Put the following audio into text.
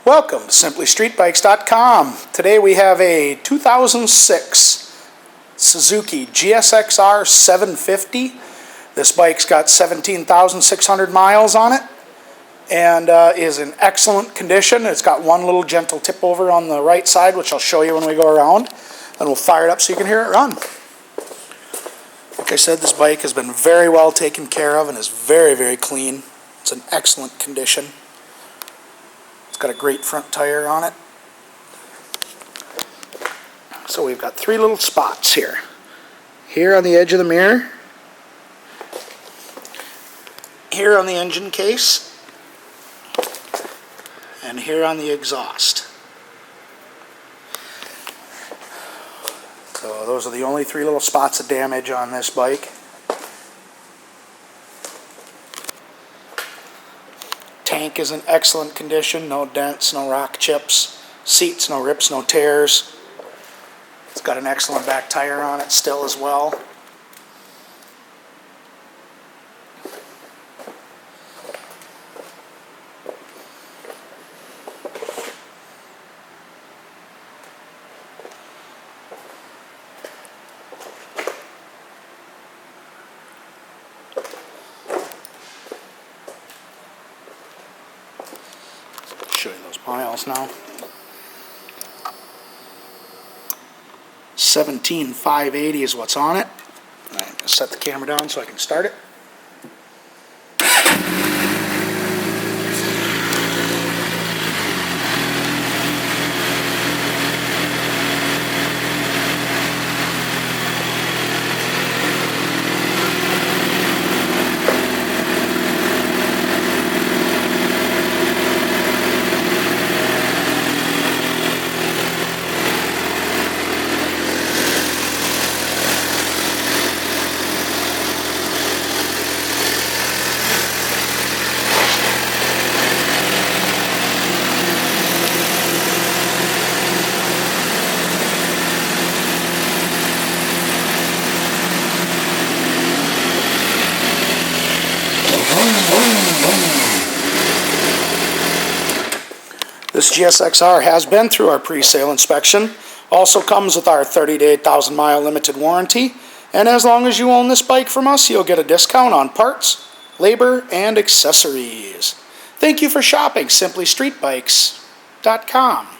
Welcome to SimplyStreetBikes.com. Today we have a 2006 Suzuki GSX-R750. This bike's got 17,600 miles on it and is in excellent condition. It's got one little gentle tip over on the right side, which I'll show you when we go around. Then we'll fire it up so you can hear it run. Like I said, this bike has been very well taken care of and is very, very clean. It's in excellent condition. It's got a great front tire on it. So we've got three little spots here. Here on the edge of the mirror. Here on the engine case. And here on the exhaust. So those are the only three little spots of damage on this bike. Tank is in excellent condition, no dents, no rock chips, seats, no rips, no tears. It's got an excellent back tire on it still as well. Show you those miles now. 17,580 is what's on it. I'm going to set the camera down so I can start it. This GSX-R has been through our pre-sale inspection. Also comes with our 30 to 8,000 mile limited warranty. And as long as you own this bike from us, you'll get a discount on parts, labor, and accessories. Thank you for shopping SimplyStreetBikes.com.